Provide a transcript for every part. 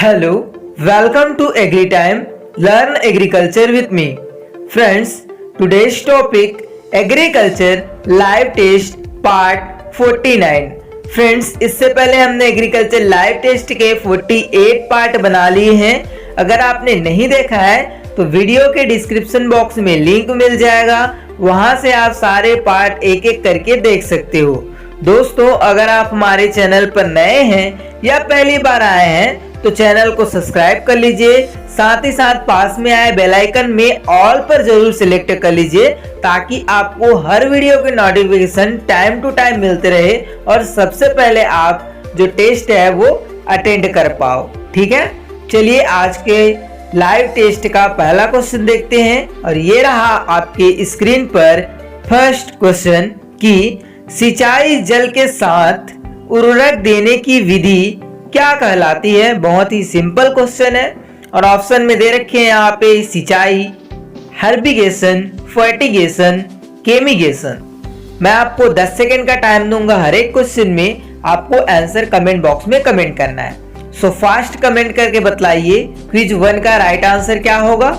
Hello, welcome to Agri Time. Learn agriculture with me. Friends, today's topic Agriculture Live Test Part 49. Friends, इससे पहले हमने agriculture live test के 48 part बना लिए हैं। अगर आपने नहीं देखा है तो वीडियो के डिस्क्रिप्शन बॉक्स में लिंक मिल जाएगा, वहां से आप सारे पार्ट एक एक करके देख सकते हो। दोस्तों, अगर आप हमारे चैनल पर नए हैं या पहली बार आए हैं तो चैनल को सब्सक्राइब कर लीजिए, साथ ही साथ पास में आए बेल आइकन में ऑल पर जरूर सिलेक्ट कर लीजिए ताकि आपको हर वीडियो के नोटिफिकेशन टाइम टू टाइम मिलते रहे और सबसे पहले आप जो टेस्ट है वो अटेंड कर पाओ। ठीक है, चलिए आज के लाइव टेस्ट का पहला क्वेश्चन देखते हैं और ये रहा आपके स्क्रीन पर फर्स्ट क्वेश्चन कि सिंचाई जल के साथ उर्वरक देने की विधि क्या कहलाती है। बहुत ही सिंपल क्वेश्चन है और ऑप्शन में दे रखे हैं यहाँ पे सिंचाई, हर्बिगेशन, फर्टिगेशन, केमिगेशन। मैं आपको 10 सेकंड का टाइम दूंगा, हर एक क्वेश्चन में आपको आंसर कमेंट बॉक्स में कमेंट करना है। सो फास्ट कमेंट करके बतलाइए क्विज 1 का राइट आंसर क्या होगा।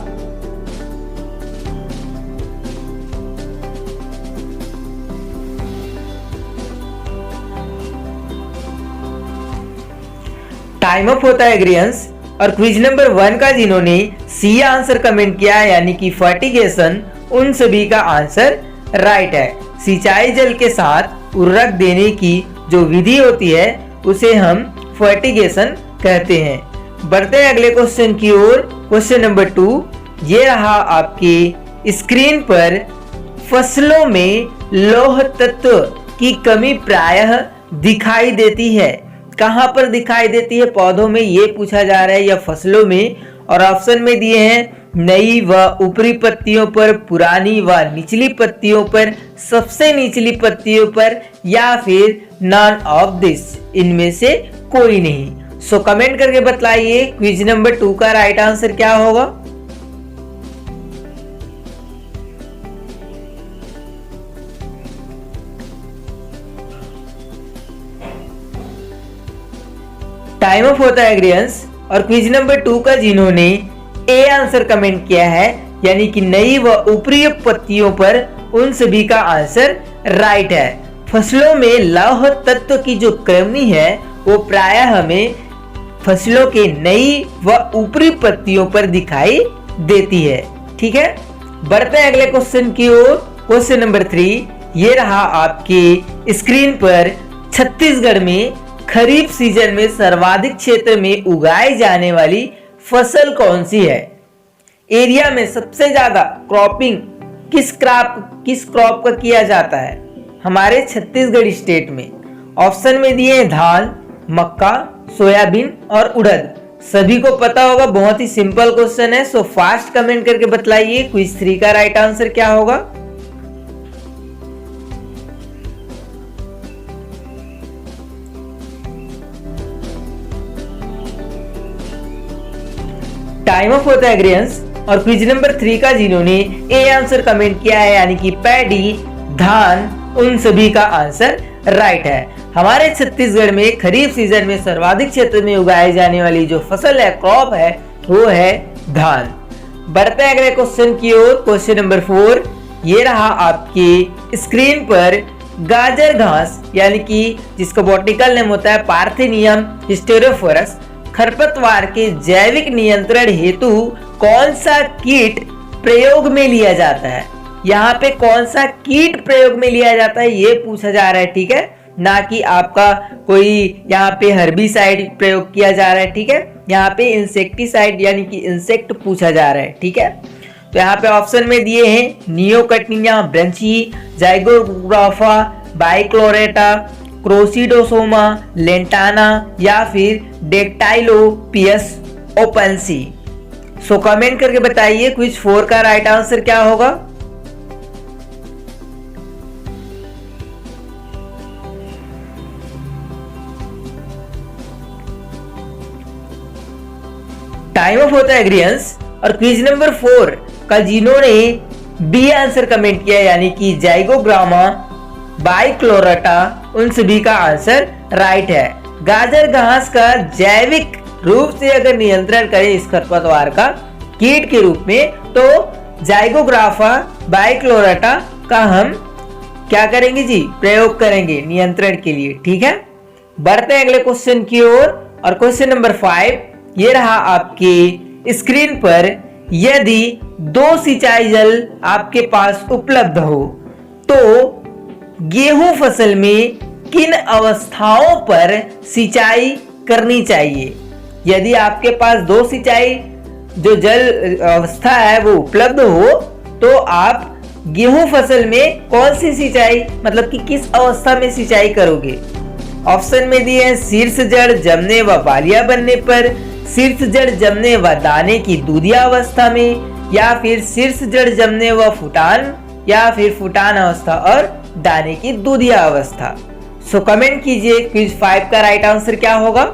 टाइम अप होता है ग्रियंस। और क्विज नंबर 1 का जिन्होंने सी आंसर कमेंट किया है यानी कि फर्टिगेशन, उन सभी का आंसर राइट है। सिंचाई जल के साथ उर्वरक देने की जो विधि होती है उसे हम फर्टिगेशन कहते हैं। बढ़ते हैं अगले क्वेश्चन की ओर। क्वेश्चन नंबर 2 ये रहा आपके स्क्रीन पर। फसलों में लौह तत्व की कमी प्रायः दिखाई देती है। कहां पर दिखाई देती है? पौधों में, ये पूछा जा रहा है या फसलों में। और ऑप्शन में दिए हैं नई व ऊपरी पत्तियों पर, पुरानी व निचली पत्तियों पर, सबसे निचली पत्तियों पर, या फिर नॉन ऑफ दिस, इनमें से कोई नहीं। सो कमेंट करके बतलाइए क्विज नंबर 2 का राइट आंसर क्या होगा। टाइम ऑफ होता है ग्रियंस। और क्विज नंबर 2 का जिन्होंने ए आंसर कमेंट किया है यानी कि नई व ऊपरी पत्तियों पर, उन सभी का आंसर राइट है। फसलों में लौह तत्व की जो कमी है वो प्रायः हमें फसलों के नई व ऊपरी पत्तियों पर दिखाई देती है। ठीक है, बढ़ते हैं अगले क्वेश्चन की ओर। क्वेश्चन नंबर 3 ये रहा आपके स्क्रीन पर। छत्तीसगढ़ में खरीफ सीजन में सर्वाधिक क्षेत्र में उगाई जाने वाली फसल कौन सी है? एरिया में सबसे ज्यादा क्रॉपिंग किस क्रॉप का किया जाता है हमारे छत्तीसगढ़ स्टेट में? ऑप्शन में दिए हैं धान, मक्का, सोयाबीन और उड़द। सभी को पता होगा, बहुत ही सिंपल क्वेश्चन है। सो फास्ट कमेंट करके बतलाइए क्विज 3 का राइट आंसर क्या होगा। टाइम ऑफ होता है ग्रियंस। और क्विज नंबर 3 का जिन्होंने ए आंसर कमेंट किया है यानी कि पैडी, धान, उन सभी का आंसर राइट है। हमारे छत्तीसगढ़ में खरीफ सीजन में सर्वाधिक क्षेत्र में उगाई जाने वाली जो फसल है, क्रॉप है, वो है धान। बढ़ते हैं अगले क्वेश्चन की ओर। क्वेश्चन नंबर 4 ये रहा आपके स्क्रीन पर। गाजर घास यानी कि जिसका बॉटनिकल नेम होता है पार्थेनियम हिस्टेरोफोरस, खरपतवार के जैविक नियंत्रण हेतु कौन सा कीट प्रयोग में लिया जाता है? यहाँ पे कौन सा कीट प्रयोग में लिया जाता है ये पूछा जा रहा है। ठीक है, ना कि आपका कोई यहाँ पे हर्बिसाइड प्रयोग किया जा रहा है। ठीक है, यहाँ पे इंसेक्टिसाइड यानी कि इंसेक्ट पूछा जा रहा है। ठीक है, तो यहाँ पे ऑप्शन में दिए हैं नियोकटिनिया ब्रंची, जाइगोग्राफा, बाइक्लोरेटा, क्रोसिडोसोमा, लेंटाना, या फिर डेक्टाइलोपियस ओपेंसी। सो कमेंट करके बताइए क्विज 4 का राइट आंसर क्या होगा। टाइम ऑफ होता है ग्रियंस। और क्विज नंबर 4 का जिन्होंने बी आंसर कमेंट किया यानी कि जाइगोग्रामा, बाइक्लोरेटा, उन सभी का आंसर राइट है। गाजर घास का जैविक रूप से अगर नियंत्रण करें इस खरपतवार का कीट के रूप में, तो जाइगोग्राफा बाइक्लोराटा का हम क्या करेंगे जी, प्रयोग करेंगे नियंत्रण के लिए। ठीक है, बढ़ते हैं अगले क्वेश्चन की ओर। और क्वेश्चन नंबर 5 ये रहा आपकी स्क्रीन पर। यदि 2 सिंचाई जल आपके पास उपलब्ध हो तो गेहूं फसल में किन अवस्थाओं पर सिंचाई करनी चाहिए? यदि आपके पास 2 सिंचाई जो जल अवस्था है वो उपलब्ध हो तो आप गेहूं फसल में कौन सी सिंचाई, मतलब कि किस अवस्था में सिंचाई करोगे? ऑप्शन में दिए हैं शीर्ष जड़ जमने व बालिया बनने पर, शीर्ष जड़ जमने व दाने की दूधिया अवस्था में, या फिर शीर्ष जड़ जमने व फुटान, या फिर फुटान अवस्था और दाने की दूधिया अवस्था। सो कमेंट कीजिए क्विज 5 का राइट आंसर क्या होगा।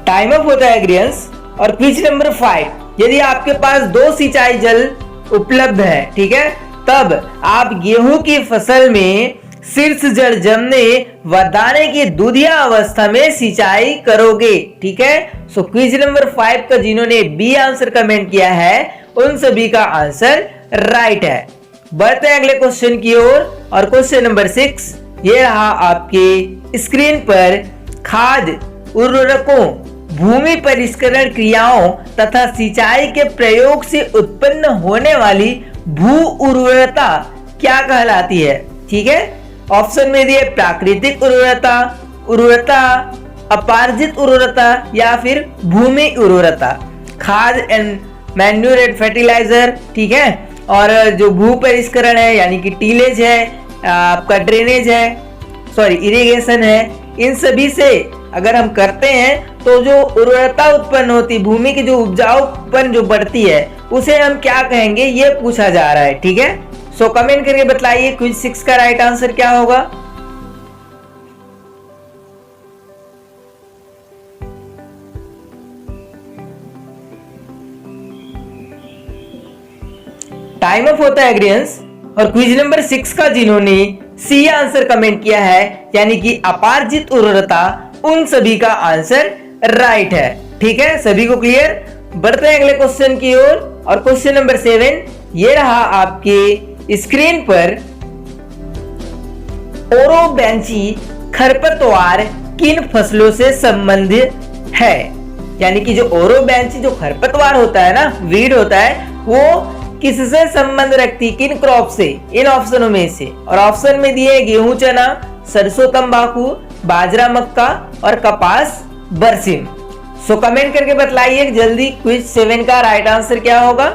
टाइम अप होता है एग्रियंस। और क्विज नंबर 5, यदि आपके पास 2 सिंचाई जल उपलब्ध है, ठीक है, तब आप गेहूं की फसल में शीर्ष जड़ जमने व दाने की दूधिया अवस्था में सिंचाई करोगे। ठीक है, सो क्विज नंबर 5 का जिन्होंने बी आंसर कमेंट किया है उन सभी का आंसर राइट है। बढ़ते हैं अगले क्वेश्चन की ओर। और क्वेश्चन नंबर 6 ये रहा आपके स्क्रीन पर। खाद उर्वरकों, भूमि परिष्करण क्रियाओं तथा सिंचाई के प्रयोग से उत्पन्न होने वाली भू उर्वरता क्या कहलाती है? ठीक है, ऑप्शन में दिए प्राकृतिक उर्वरता, उर्वरता, अपार्जित उर्वरता, या फिर भूमि उर्वरता। खाद एंड मैन्यूर एंड फर्टिलाइजर, ठीक है, और जो भू परिष्करण है यानी कि टीलेज है, आपका ड्रेनेज है, सॉरी इरिगेशन है, इन सभी से अगर हम करते हैं तो जो उर्वरता उत्पन्न होती, भूमि की जो उपजाऊपन जो बढ़ती है उसे हम क्या कहेंगे, ये पूछा जा रहा है। ठीक है, सो कमेंट करके बताइए क्विज 6 का राइट आंसर क्या होगा। टाइम अप होता है एग्रियंस। और क्विज नंबर 6 का जिन्होंने सी आंसर कमेंट किया है यानी कि अपार्जित उर्वरता, उन सभी का आंसर राइट है। ठीक है, सभी को क्लियर। बढ़ते हैं अगले क्वेश्चन की ओर। और क्वेश्चन नंबर 7 ये रहा आपके स्क्रीन पर। ओरोबैंची खरपतवार किन फसलों से संबंधित है? यानी कि जो ओरोबैंची जो खरपतवार होता है ना, वीड होता है, वो किससे संबंध रखती, किन क्रॉप से? इन ऑप्शनों में से। और ऑप्शन में दिए गेहूं चना, सरसों तंबाकू, बाजरा मक्का और कपास बरसीम। सो कमेंट करके बतलाइए जल्दी क्विज 7 का राइट आंसर क्या होगा।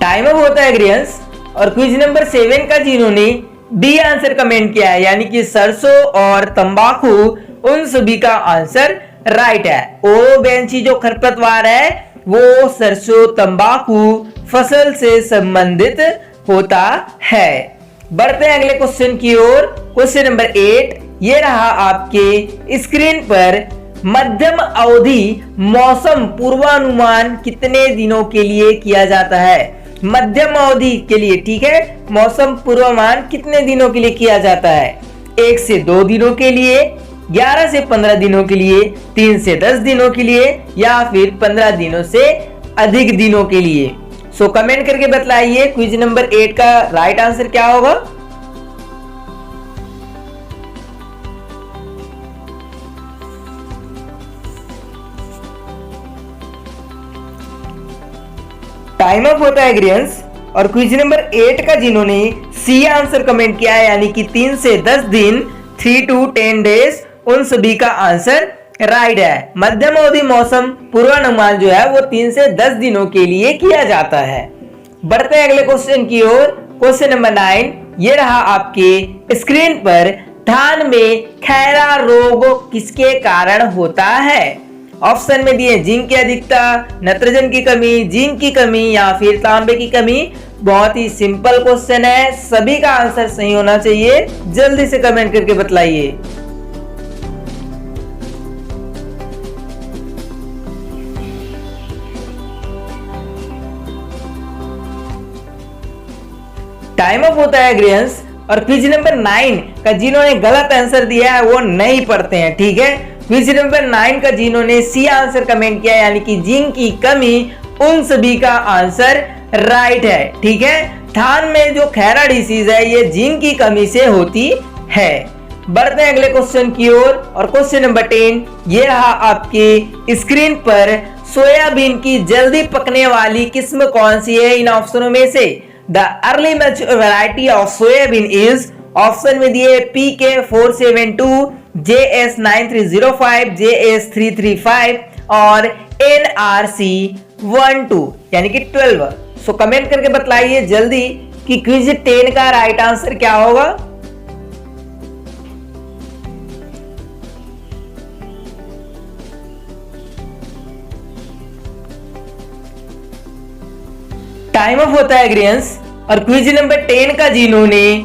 टाइम अप होता है एग्रियंस। और क्विज नंबर 7 का जिन्होंने बी आंसर कमेंट किया है यानी कि सरसों और तंबाकू, उन सभी का आंसर राइट है। ओरोबैंची जो खरपतवार है वो सरसों तंबाकू फसल से संबंधित होता है। बढ़ते हैं अगले क्वेश्चन की ओर। क्वेश्चन नंबर 8 ये रहा आपके स्क्रीन पर। मध्यम अवधि मौसम पूर्वानुमान कितने दिनों के लिए किया जाता है? मध्यम अवधि के लिए, ठीक है, मौसम पूर्वानुमान कितने दिनों के लिए किया जाता है? 1 से 2 दिनों के लिए, 11 से 15 दिनों के लिए, 3 से 10 दिनों के लिए, या फिर 15 दिनों से अधिक दिनों के लिए। सो कमेंट करके बतलाइए क्विज नंबर 8 का राइट आंसर क्या होगा। टाइम अप होता है एग्रियंस। और क्विज नंबर 8 का जिन्होंने सी आंसर कमेंट किया है यानी कि 3 से 10 दिन, 3 to 10 डेज, उन सभी का आंसर राइट है। मध्यम अवधि मौसम पूर्वानुमान जो है वो 3 से 10 दिनों के लिए किया जाता है। बढ़ते हैं अगले क्वेश्चन की ओर। क्वेश्चन नंबर 9 ये रहा आपके स्क्रीन पर। धान में खैरा रोग किसके कारण होता है? ऑप्शन में दिए जिंक की अधिकता, नाइट्रोजन की कमी, जिंक की कमी या फिर तांबे की कमी। बहुत ही सिंपल क्वेश्चन है, सभी का आंसर सही होना चाहिए। जल्दी से कमेंट करके बतलाइए। टाइम अप होता है ग्रेन्स। और क्विज नंबर 9 का जिन्होंने गलत आंसर दिया है वो नहीं पढ़ते हैं, ठीक है। क्विज नंबर 9 का जिन्होंने सी आंसर कमेंट किया यानी कि जिंक की कमी, उन सभी का आंसर राइट है, ठीक है। थान में जो खैरा डिसीज है ये जिंक की कमी से होती है। बढ़ते हैं अगले क्वेश्चन की ओर। और क्वेश्चन नंबर 10 ये रहा आपकी स्क्रीन पर। सोयाबीन की जल्दी पकने वाली किस्म कौन सी है इन ऑप्शनों में से? The early mature variety of soybean is, option में दिए PK472, JS9305, JS335 और NRC12 यानी कि 12। सो कमेंट करके बतलाइए जल्दी कि क्विज 10 का राइट आंसर क्या होगा। टाइम ऑफ होता है ग्रेन्स। और क्विज नंबर 10 का जिन्होंने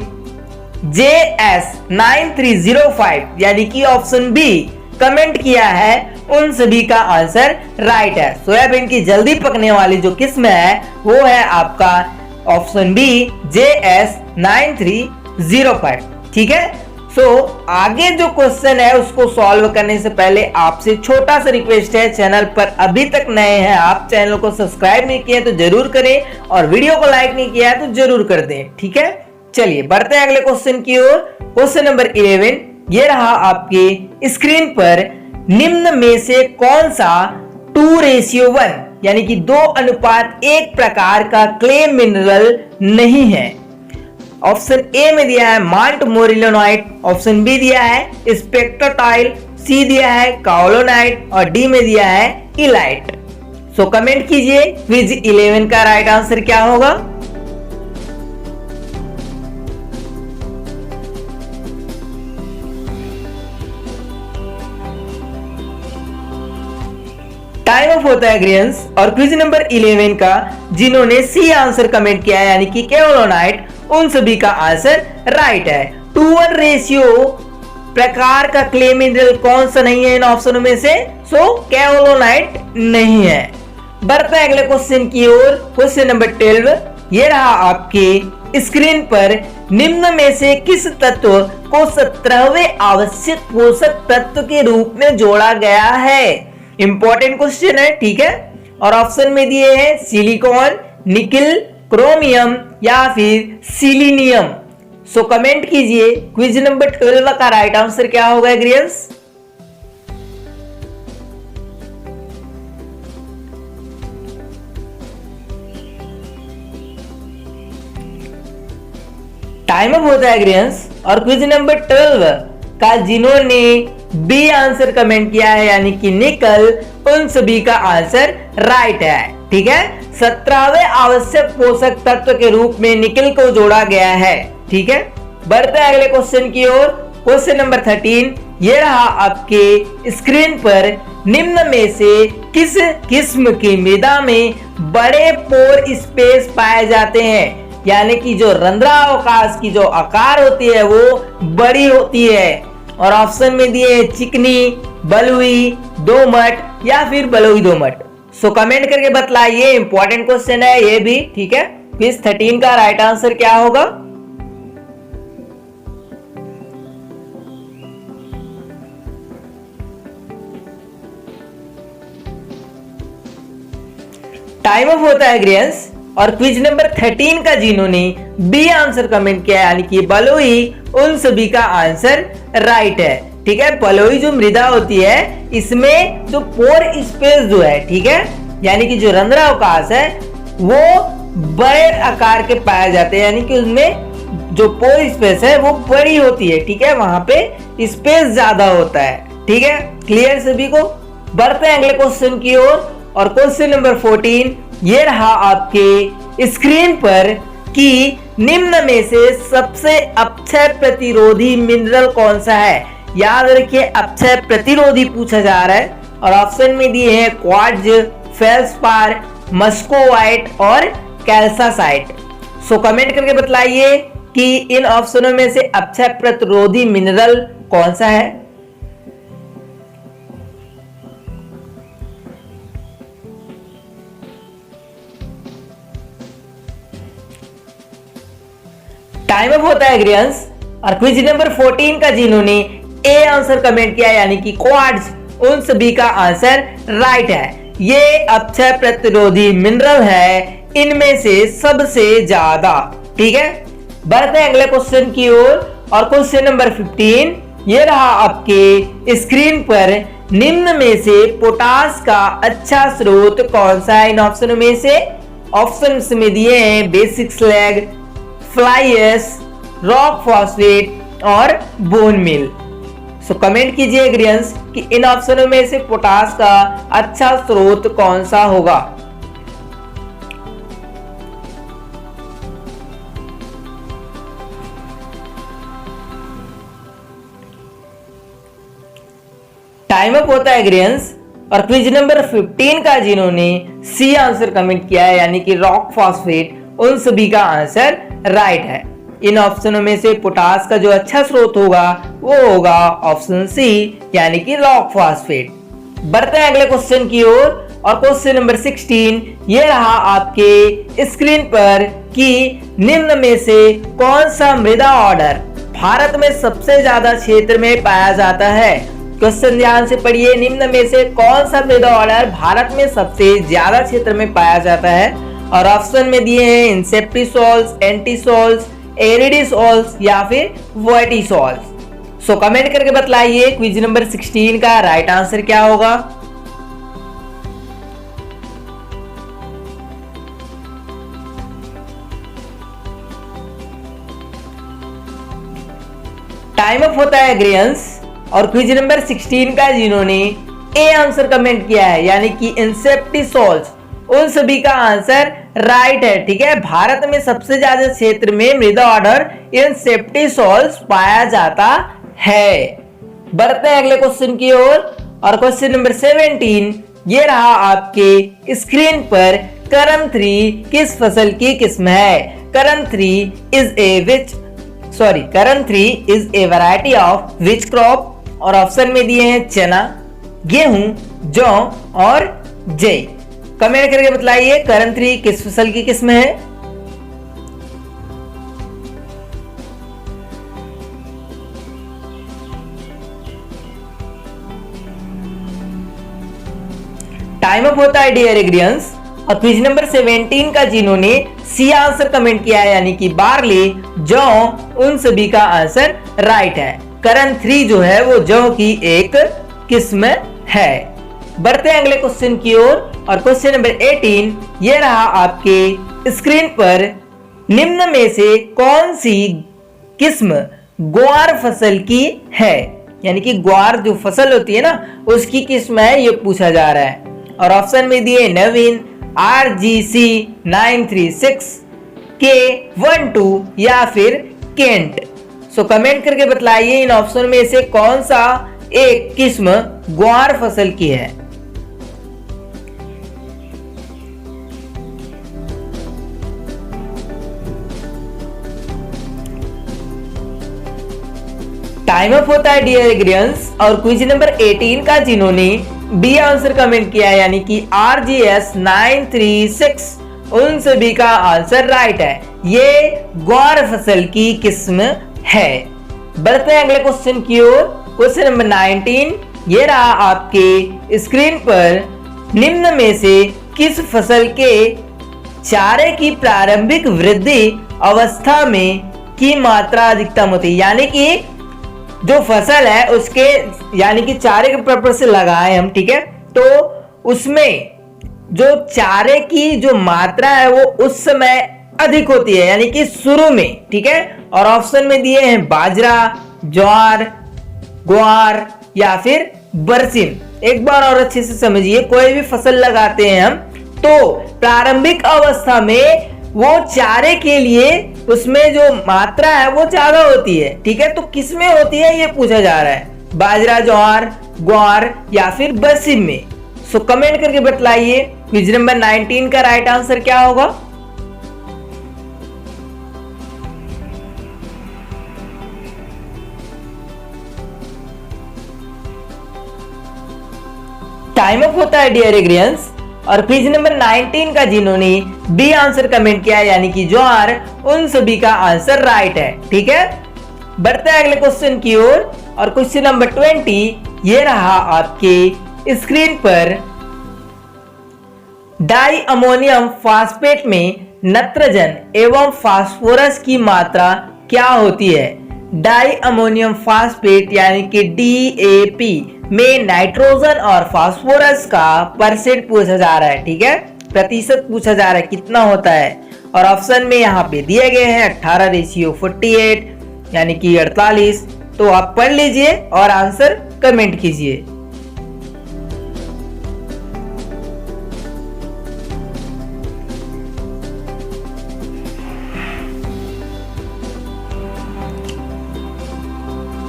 JS9305 यानी कि ऑप्शन बी कमेंट किया है उन सभी का आंसर राइट है। सोयाबीन की जल्दी पकने वाली जो किस्म है वो है आपका ऑप्शन बी JS9305, ठीक है। सो आगे जो क्वेश्चन है उसको सॉल्व करने से पहले आपसे छोटा सा रिक्वेस्ट है, चैनल पर अभी तक नए हैं आप, चैनल को सब्सक्राइब नहीं किया तो जरूर करें और वीडियो को लाइक नहीं किया है तो जरूर कर दें, ठीक है। चलिए बढ़ते हैं अगले क्वेश्चन की ओर। क्वेश्चन नंबर 11 ये रहा आपके स्क्रीन पर। निम्न में से कौन सा 2:1 यानी कि 2:1 प्रकार का क्ले मिनरल नहीं है? ऑप्शन ए में दिया है माल्ट मोरिलोनाइट, ऑप्शन बी दिया है स्पेक्ट्रोटाइल, सी दिया है काओलोनाइट और डी में दिया है इलाइट। सो कमेंट कीजिए क्विज 11 का राइट आंसर क्या होगा। टाइम ऑफ होता है ग्रेन्स। और क्विज नंबर 11 का जिन्होंने सी आंसर कमेंट किया है यानी कि काओलोनाइट, उन सभी का आंसर राइट है। 2:1 रेशियो प्रकार का क्ले मिनरल कौन सा नहीं है इन ऑप्शनों में से? सो काओलोनाइट नहीं है। बढ़ते हैं अगले क्वेश्चन की ओर। क्वेश्चन नंबर 12 ये रहा आपके स्क्रीन पर। निम्न में से किस तत्व को 17वें आवश्यक पोषक तत्व के रूप में जोड़ा गया है? इंपॉर्टेंट क्वेश्चन है, ठीक है। और ऑप्शन में दिए हैं सिलिकॉन, निकिल, क्रोमियम या फिर सिलीनियम। सो कमेंट कीजिए क्विज नंबर 12 का राइट आंसर क्या होगा ग्रेन्स। टाइम अप होता है ग्रेन्स। और क्विज नंबर 12 का जिन्होंने बी आंसर कमेंट किया है यानी कि निकल, उन सभी का आंसर राइट है, ठीक है। 17वें आवश्यक पोषक तत्व के रूप में निकल को जोड़ा गया है, ठीक है। बढ़ते हैं अगले क्वेश्चन की ओर। क्वेश्चन नंबर 13 ये रहा आपके स्क्रीन पर। निम्न में से किस किस्म की मृदा में बड़े पोर स्पेस पाए जाते हैं? यानी कि जो रंध्रावकाश की जो आकार होती है वो बड़ी होती है। और ऑप्शन में दिए चिकनी, बलुई, दोमट या फिर बलुई दोमट। सो कमेंट करके बतलाइए, इंपॉर्टेंट क्वेश्चन है ये भी, ठीक है। क्विज 13 का राइट आंसर क्या होगा। टाइम ऑफ होता है ग्रेन्स। और क्विज नंबर 13 का जिन्होंने बी आंसर कमेंट किया यानी कि बलुई, उन सभी का आंसर राइट है, ठीक है। बलुई जो मृदा होती है इसमें जो पोर स्पेस जो है, ठीक है, यानी कि जो रंध्रावकाश है वो बड़े आकार के पाए जाते हैं, यानी कि उसमें जो पोर स्पेस है वो बड़ी होती है, ठीक है, वहां पे स्पेस ज्यादा होता है, ठीक है। क्लियर सभी को। बढ़ते हैं अगले क्वेश्चन की ओर। और क्वेश्चन नंबर 14 ये रहा आपके स्क्रीन पर कि निम्न में से सबसे अपक्षय प्रतिरोधी मिनरल कौन सा है? याद रखिए अपक्षय प्रतिरोधी पूछा जा रहा है, और ऑप्शन में दिए हैं क्वार्ट्ज, फेल्सपार, मस्कोवाइट और कैल्सासाइट। सो कमेंट करके बतलाइए कि इन ऑप्शनों में से अक्षय प्रतिरोधी मिनरल कौन सा है। टाइम अप होता है एग्रियंस। और क्विज नंबर 14 का जिन्होंने ए आंसर कमेंट किया यानी कि क्वार्ट्ज, उन सभी का आंसर राइट है। ये अक्षय प्रतिरोधी मिनरल है इनमें से सबसे ज्यादा। ठीक है, बढ़ते हैं अगले क्वेश्चन की ओर। और क्वेश्चन नंबर 15 ये रहा आपके स्क्रीन पर। निम्न में से पोटास का अच्छा स्रोत कौन सा है इन ऑप्शनों में से। ऑप्शंस में दिए हैं basic slag, fly ash, rock phosphate और बोन मिल। सो कमेंट कीजिए एग्रियंस कि इन ऑप्शनों में से पोटास का अच्छा स्रोत कौन सा होगा। टाइम अप होता है एग्रियंस। और क्विज नंबर 15 का जिन्होंने सी आंसर कमेंट किया है यानी कि रॉक फॉस्फेट, उन सभी का आंसर राइट है। इन ऑप्शनों में से पोटास का जो अच्छा स्रोत होगा वो होगा ऑप्शन सी यानी कि रॉक फॉस्फेट। बढ़ते हैं अगले क्वेश्चन की ओर। और क्वेश्चन नंबर 16 ये रहा आपके स्क्रीन पर कि निम्न में से कौन सा मृदा ऑर्डर भारत में सबसे ज्यादा क्षेत्र में पाया जाता है। क्वेश्चन ध्यान से पढ़िए। निम्न में से कौन सा मृदा ऑर्डर भारत में सबसे ज्यादा क्षेत्र में पाया जाता है। और ऑप्शन में दिए हैं इंसेप्टिसोल्स, एंटीसोल्स, एरिडिसोल्स या फिर वर्टिसोल्स। सो कमेंट करके बतलाइए क्विज नंबर 16 का राइट आंसर क्या होगा। टाइम अप होता है एग्रियंस। और क्विज नंबर 16 का जिन्होंने ए आंसर कमेंट किया है यानी कि इंसेप्टिसोल्स, उन सभी का आंसर राइट है। ठीक है, भारत में सबसे ज्यादा क्षेत्र में मृदा ऑर्डर इंसेप्टिसोल्स पाया जाता है। बढ़ते हैं अगले क्वेश्चन की ओर। और क्वेश्चन नंबर 17 ये रहा आपके स्क्रीन पर। करम 3 किस फसल की किस्म है। करम 3 is a variety of which crop. और ऑप्शन में दिए हैं चना, गेहूं, जौ और जय। कमेंट करके बतलाइए करम 3 किस फसल की किस्म है। टाइम अप होता है डियर एग्रियंस। और क्विज नंबर 17 का जिन्होंने सी आंसर कमेंट किया है यानी कि बार्ली, जौ, उन सभी का आंसर राइट है। करम 3 जो है वो जौ की एक किस्म है। बढ़ते हैं अगले क्वेश्चन की ओर। और क्वेश्चन नंबर 18 ये रहा आपके स्क्रीन पर। निम्न में से कौन सी किस्म ग्वार फसल की है। यानी कि ग्वार जो फसल होती है ना उसकी किस्म है, ये पूछा जा रहा है। और ऑप्शन में दिए नवीन, RGC 936, K12 या फिर केंट। सो कमेंट करके बतलाइए इन ऑप्शन में से कौन सा एक किस्म ग्वार फसल की है। टाइम अप होता है डियर एग्रियंस। और क्विज नंबर 18 का जिन्होंने बी आंसर कमेंट किया यानी कि RGS 936, उन सभी का आंसर राइट है। ये ग्वार फसल की किस्म है। बढ़ते हैं अगले क्वेश्चन की ओर। क्वेश्चन नंबर 19 ये रहा आपके स्क्रीन पर। निम्न में से किस फसल के चारे की प्रारंभिक वृद्धि अवस्था में की मात्रा अधिकतम होती है। यानी कि जो फसल है उसके यानी कि चारे के पर्पज से लगाए हम, ठीक है, तो उसमें जो चारे की जो मात्रा है वो उस समय अधिक होती है यानी कि शुरू में। ठीक है, और ऑप्शन में दिए हैं बाजरा, ज्वार, ग्वार या फिर बरसिम। एक बार और अच्छे से समझिए, कोई भी फसल लगाते हैं हम तो प्रारंभिक अवस्था में वो चारे के लिए उसमें जो मात्रा है वो ज्यादा होती है। ठीक है, तो किसमें होती है ये पूछा जा रहा है। बाजरा, ज्वार, ग्वार या फिर बरसिम में? सो कमेंट करके बतलाइए क्विज नंबर 19 का राइट आंसर क्या होगा। टाइम अप होता है डियर एग्रियंस। और क्विज नंबर 19 का जिन्होंने बी आंसर कमेंट किया यानी कि ज्वार, उन सभी का आंसर राइट है। ठीक है, बढ़ते हैं अगले क्वेश्चन की ओर। और क्वेश्चन नंबर 20 ये रहा आपके स्क्रीन पर। डाई अमोनियम फास्फेट में नत्रजन एवं फास्फोरस की मात्रा क्या होती है? डाई अमोनियम फास्फेट यानी कि DAP में नाइट्रोजन और फास्फोरस का परसेंट पूछा जा रहा है। ठीक है, प्रतिशत पूछा जा रहा है कितना होता है। और ऑप्शन में यहाँ पे दिए गए हैं 18:48 यानी कि 48। तो आप पढ़ लीजिए और आंसर कमेंट कीजिए।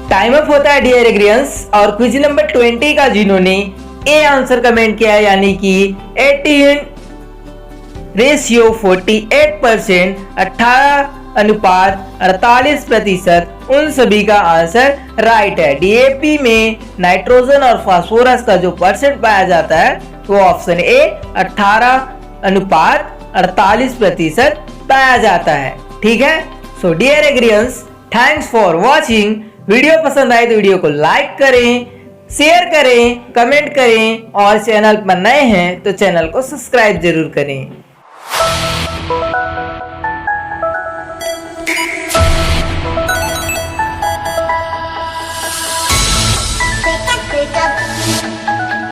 टाइम अप होता है डियर एग्रियंस। और क्विज नंबर 20 का जिन्होंने ए आंसर कमेंट किया यानी कि 18:48%, 18:48%, उन सभी का आंसर राइट है। DAP में नाइट्रोजन और फास्फोरस का जो परसेंट पाया जाता है वो ऑप्शन ए 18:48% पाया जाता है। ठीक है, so dear aspirants, thanks for watching. Video पसंद आए तो वीडियो को लाइक करें, शेयर करें, कमेंट करें और चैनल पर नए हैं तो चैनल को सब्सक्राइब जरूर करें।